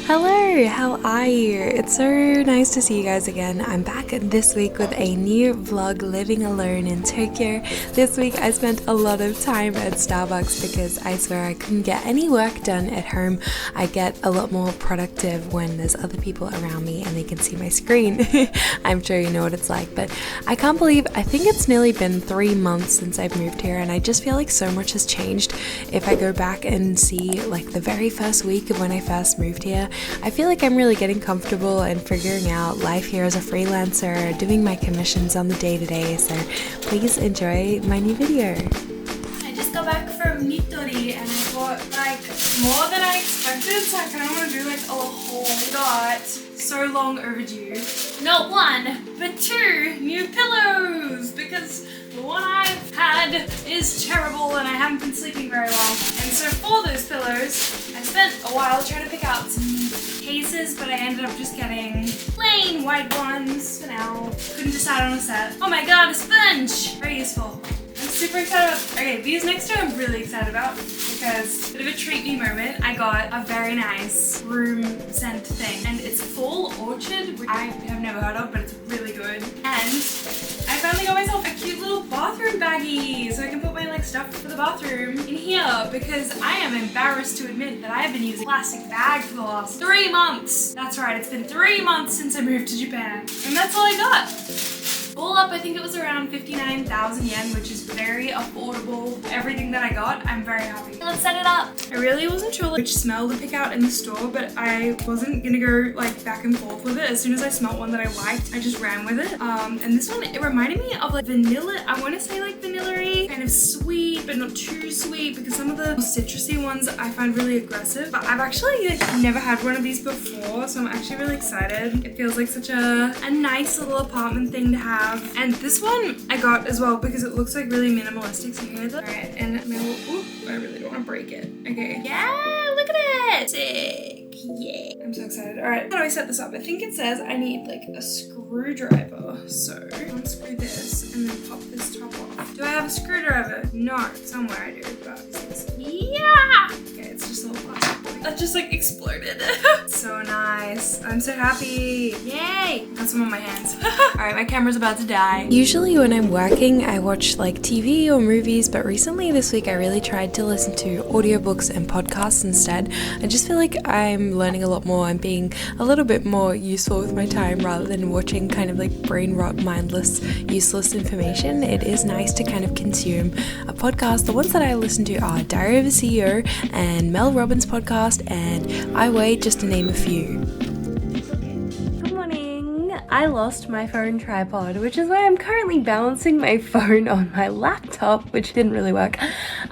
Hello, how are you? It's so nice to see you guys again. I'm back this week with a new vlog, living alone in Tokyo. This week I spent a lot of time at Starbucks because I swear I couldn't get any work done at home. I get a lot more productive when there's other people around me and they can see my screen. I'm sure you know what it's like, but I can't believe, I think it's nearly been 3 months since I've moved here, and I just feel like so much has changed. If I go back and see like the very first week of when I first moved here, I feel like I'm really getting comfortable and figuring out life here as a freelancer, doing my commissions on the day-to-day, so please enjoy my new video. I just got back from Nitori and I bought like more than I expected, so I kind of want to do like a haul. I got so long overdue, not one, but 2 new pillows because the one I've had is terrible and I haven't been sleeping very well. And so for those pillows, I spent a while trying to pick out some cases, but I ended up just getting plain white ones for now. Couldn't decide on a set. Oh my god, a sponge! Very useful. I'm super excited about, okay, these next 2 I'm really excited about because bit of a treat me moment. I got a very nice room scent thing and it's full orchard, which I have never heard of, but it's really good. And I finally got myself a cute little bathroom baggie so I can put my like stuff for the bathroom in here because I am embarrassed to admit that I have been using a plastic bag for the last 3 months. That's right, it's been 3 months since I moved to Japan and that's all I got. All up, I think it was around 59,000 yen, which is very affordable. Everything that I got, I'm very happy. Let's set it up. I really wasn't sure which smell to pick out in the store, but I wasn't gonna go like back and forth with it. As soon as I smelled one that I liked, I just ran with it. And this one, it reminded me of like vanilla. I want to say like vanilla-y, kind of sweet, but not too sweet because some of the citrusy ones I find really aggressive. But I've actually like never had one of these before, so I'm actually really excited. It feels like such a nice little apartment thing to have. And this one I got as well because it looks like really minimalistic. So here's it. Alright, and I really don't want to break it. Okay. Yeah, look at it. Sick. Yeah. I'm so excited. Alright, how do I set this up? I think it says I need like a screwdriver. So unscrew this and then pop this top off. Do I have a screwdriver? No, somewhere I do, but yeah. Okay, it's just a little plastic boy. That just like exploded. So nice. I'm so happy. Yay. Got some on my hands. Alright, my camera's about to die. Usually when I'm working, I watch like TV or movies, but recently this week I really tried to listen to audiobooks and podcasts instead. I just feel like I'm learning a lot more and being a little bit more useful with my time rather than watching kind of like brain rot, mindless, useless information. It is nice to kind of consume a podcast. The ones that I listen to are Diary of a CEO and Mel Robbins' podcast and I Wait, just to name a few. I lost my phone tripod, which is why I'm currently balancing my phone on my laptop, which didn't really work.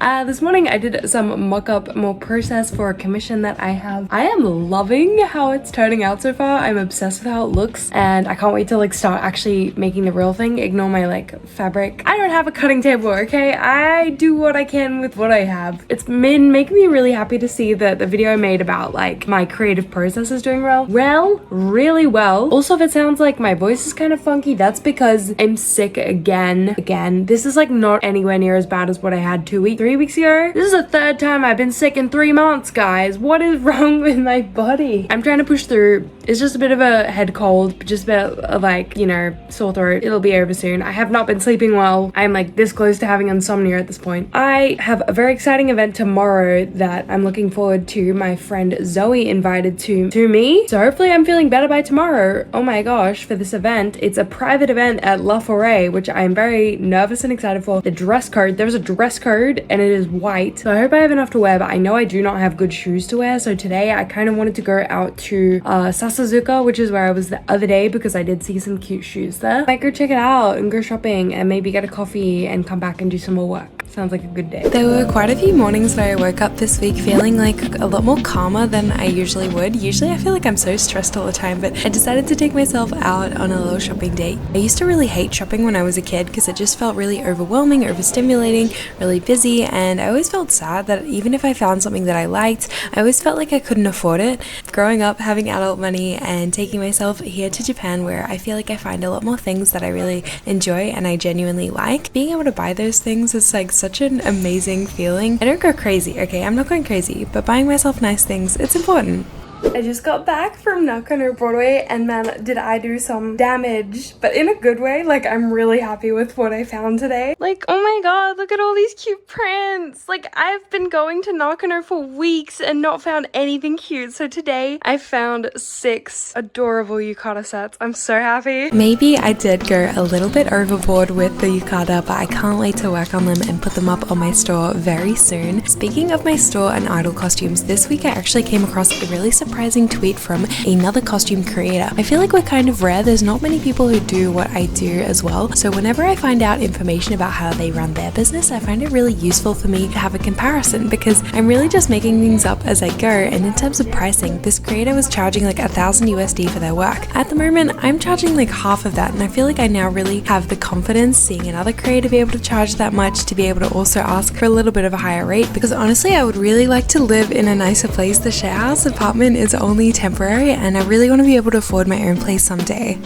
This morning I did some mock-up, more process for a commission that I have. I am loving how it's turning out so far. I'm obsessed with how it looks and I can't wait to like start actually making the real thing. Ignore my like fabric. I don't have a cutting table, okay? I do what I can with what I have. It's been making me really happy to see that the video I made about like my creative process is doing really well. Also, if it sounds like my voice is kind of funky, that's because I'm sick again. This is like not anywhere near as bad as what I had 3 weeks ago. This is the 3rd time I've been sick in 3 months, guys. What is wrong with my body? I'm trying to push through. It's just a bit of a head cold, just a bit of like, you know, sore throat. It'll be over soon. I have not been sleeping well. I'm like this close to having insomnia at this point. I have a very exciting event tomorrow that I'm looking forward to. My friend Zoe invited to me. So hopefully I'm feeling better by tomorrow. Oh my gosh, for this event. It's a private event at Laforet, which I am very nervous and excited for. The dress code, there's a dress code and it is white. So I hope I have enough to wear, but I know I do not have good shoes to wear. So today I kind of wanted to go out to Sasazuka, which is where I was the other day because I did see some cute shoes there. I might go check it out and go shopping and maybe get a coffee and come back and do some more work. Sounds like a good day. There were quite a few mornings where I woke up this week feeling like a lot more calmer than I usually would. Usually I feel like I'm so stressed all the time, but I decided to take myself out on a little shopping date. I used to really hate shopping when I was a kid because it just felt really overwhelming, overstimulating, really busy, and I always felt sad that even if I found something that I liked, I always felt like I couldn't afford it. Growing up, having adult money and taking myself here to Japan where I feel like I find a lot more things that I really enjoy and I genuinely like, being able to buy those things is like such an amazing feeling. I don't go crazy, okay? I'm not going crazy, but buying myself nice things, it's important. I just got back from Nakano Broadway and man, did I do some damage, but in a good way. Like, I'm really happy with what I found today. Like, oh my god, look at all these cute prints. Like, I've been going to Nakano for weeks and not found anything cute. So today I found 6 adorable yukata sets. I'm so happy. Maybe I did go a little bit overboard with the yukata, but I can't wait to work on them and put them up on my store very soon. Speaking of my store and idol costumes, this week I actually came across a really surprising tweet from another costume creator. I feel like we're kind of rare. There's not many people who do what I do as well. So whenever I find out information about how they run their business, I find it really useful for me to have a comparison because I'm really just making things up as I go. And in terms of pricing, this creator was charging like $1,000 for their work. At the moment, I'm charging like half of that, and I feel like I now really have the confidence seeing another creator be able to charge that much to be able to also ask for a little bit of a higher rate, because honestly I would really like to live in a nicer place. The share house apartment is only temporary and I really want to be able to afford my own place someday.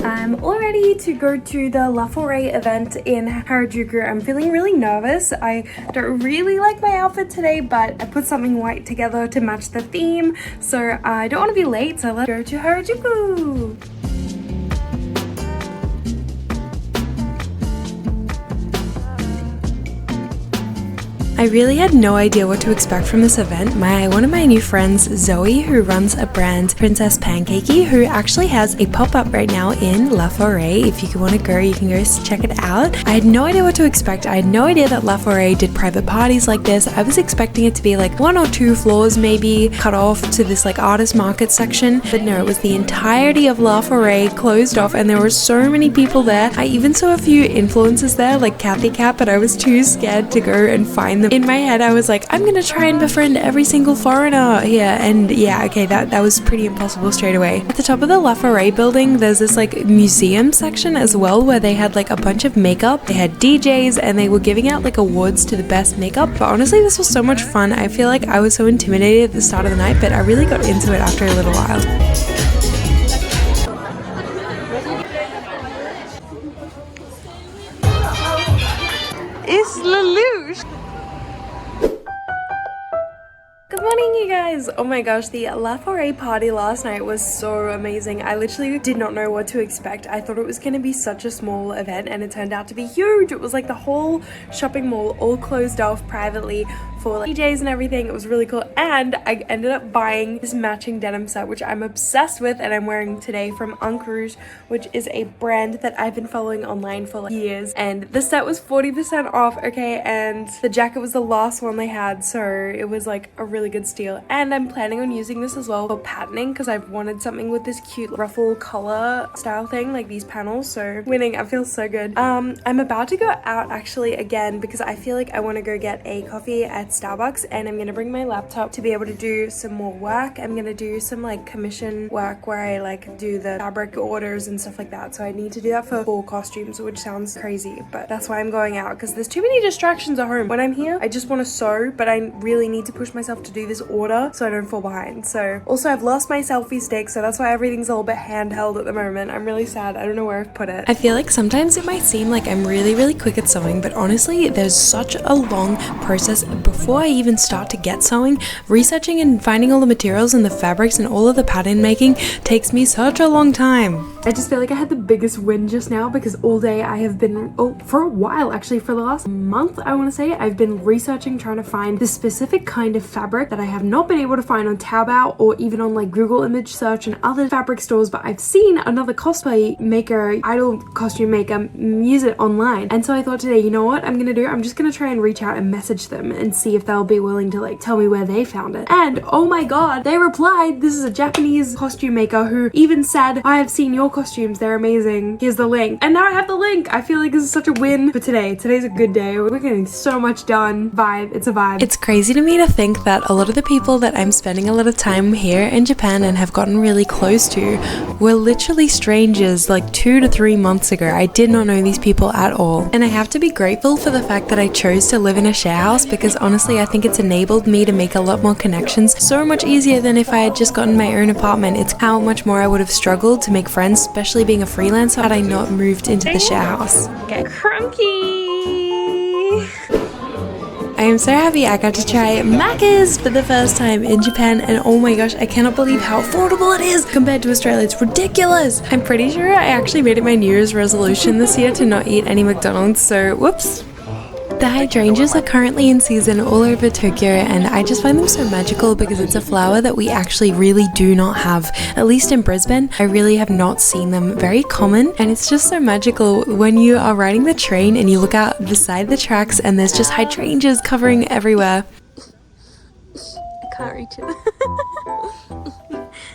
I'm all ready to go to the Laforet event in Harajuku. I'm feeling really nervous. I don't really like my outfit today, but I put something white together to match the theme, so I don't want to be late, so let's go to Harajuku. I really had no idea what to expect from this event. One of my new friends, Zoe, who runs a brand, Princess Pancakey, who actually has a pop-up right now in Laforet. If you want to go, you can go check it out. I had no idea what to expect. I had no idea that Laforet did private parties like this. I was expecting it to be like 1 or 2 floors maybe, cut off to this like artist market section. But no, it was the entirety of Laforet closed off and there were so many people there. I even saw a few influencers there like Kathy Cat, but I was too scared to go and find them. In my head, I was like, I'm gonna try and befriend every single foreigner here. And yeah, okay, that was pretty impossible straight away. At the top of the Laforet building, there's this like museum section as well where they had like a bunch of makeup. They had DJs and they were giving out like awards to the best makeup. But honestly, this was so much fun. I feel like I was so intimidated at the start of the night, but I really got into it after a little while. It's Lelouch! Good morning, you guys! Oh my gosh, the Laforet party last night was so amazing. I literally did not know what to expect. I thought it was going to be such a small event and it turned out to be huge. It was like the whole shopping mall all closed off privately for like DJs and everything. It was really cool, and I ended up buying this matching denim set which I'm obsessed with and I'm wearing today from Rouge, which is a brand that I've been following online for like years, and the set was 40% off, okay, and the jacket was the last one they had, so it was like a really good steal. And I'm planning on using this as well for patterning because I've wanted something with this cute ruffle color style thing, like these panels. So winning, I feel so good. I'm about to go out actually again because I feel like I want to go get a coffee at Starbucks, and I'm gonna bring my laptop to be able to do some more work. I'm gonna do some like commission work where I like do the fabric orders and stuff like that, so I need to do that for 4 costumes, which sounds crazy, but that's why I'm going out because there's too many distractions at home. When I'm here, I just want to sew, but I really need to push myself to do this order so I don't fall behind. So also I've lost my selfie stick, so that's why everything's a little bit handheld at the moment. I'm really sad. I don't know where I've put it. I feel like sometimes it might seem like I'm really quick at sewing, but honestly there's such a long process before I even start to get sewing. Researching and finding all the materials and the fabrics and all of the pattern making takes me such a long time. I just feel like I had the biggest win just now because all day I have been, for a while actually, for the last month I want to say, I've been researching, trying to find the specific kind of fabric that I have not been able to find on Taobao or even on like Google image search and other fabric stores, but I've seen another cosplay maker, idol costume maker, use it online. And so I thought today, you know what I'm gonna do? I'm just gonna try and reach out and message them and see if they'll be willing to like tell me where they found it. And oh my god, they replied. This is a Japanese costume maker who even said, I have seen your costumes, they're amazing, here's the link. And now I have the link. I feel like this is such a win for today. Today's a good day. We're getting so much done. Vibe, it's a vibe. It's crazy to me to think that a lot of the people that I'm spending a lot of time here in Japan and have gotten really close to were literally strangers like 2 to 3 months ago. I did not know these people at all. And I have to be grateful for the fact that I chose to live in a share house because honestly I think it's enabled me to make a lot more connections so much easier than if I had just gotten my own apartment. It's how much more I would have struggled to make friends, especially being a freelancer, had I not moved into the share house. Get crunky! I am so happy I got to try maccas for the first time in Japan, and oh my gosh, I cannot believe how affordable it is compared to Australia. It's ridiculous. I'm pretty sure I actually made it my New Year's resolution this year to not eat any McDonald's, so whoops. The hydrangeas are currently in season all over Tokyo, and I just find them so magical because it's a flower that we actually really do not have. At least in Brisbane, I really have not seen them very common, and it's just so magical when you are riding the train and you look out beside the tracks and there's just hydrangeas covering everywhere. I can't reach it.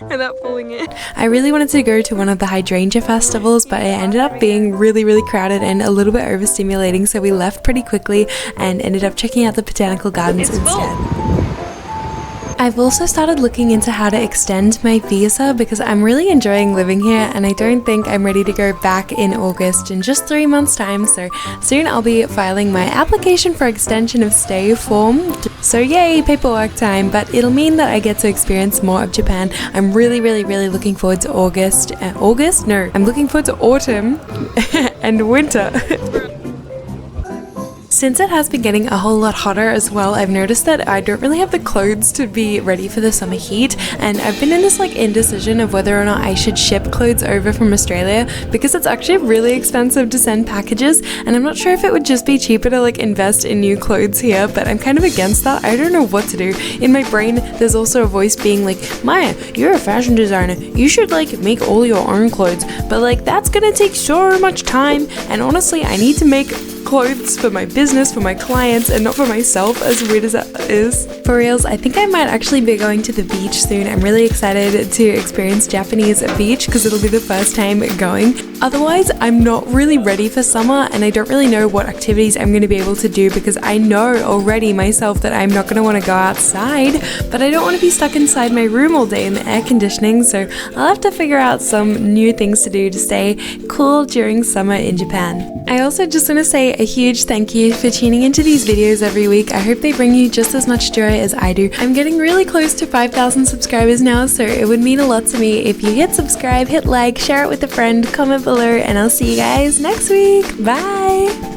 Without pulling it. I really wanted to go to one of the hydrangea festivals, but it ended up being really crowded and a little bit overstimulating, so we left pretty quickly and ended up checking out the botanical gardens instead. I've also started looking into how to extend my visa because I'm really enjoying living here, and I don't think I'm ready to go back in August in just 3 months time, so soon I'll be filing my application for extension of stay form. So yay, paperwork time, but it'll mean that I get to experience more of Japan. I'm really looking forward to August? No, I'm looking forward to autumn and winter. Since it has been getting a whole lot hotter as well, I've noticed that I don't really have the clothes to be ready for the summer heat, and I've been in this like indecision of whether or not I should ship clothes over from Australia because it's actually really expensive to send packages, and I'm not sure if it would just be cheaper to like invest in new clothes here, but I'm kind of against that. I don't know what to do. In my brain, there's also a voice being like, Maya, you're a fashion designer. You should like make all your own clothes, but like that's gonna take so much time, and honestly, I need to make clothes for my business, for my clients, and not for myself, as weird as that is. For reals, I think I might actually be going to the beach soon. I'm really excited to experience Japanese beach because it'll be the first time going. Otherwise, I'm not really ready for summer, and I don't really know what activities I'm going to be able to do because I know already myself that I'm not going to want to go outside, but I don't want to be stuck inside my room all day in the air conditioning, so I'll have to figure out some new things to do to stay cool during summer in Japan. I also just want to say a huge thank you for tuning into these videos every week. I hope they bring you just as much joy as I do. I'm getting really close to 5,000 subscribers now, so it would mean a lot to me if you hit subscribe, hit like, share it with a friend, comment below, and I'll see you guys next week. Bye!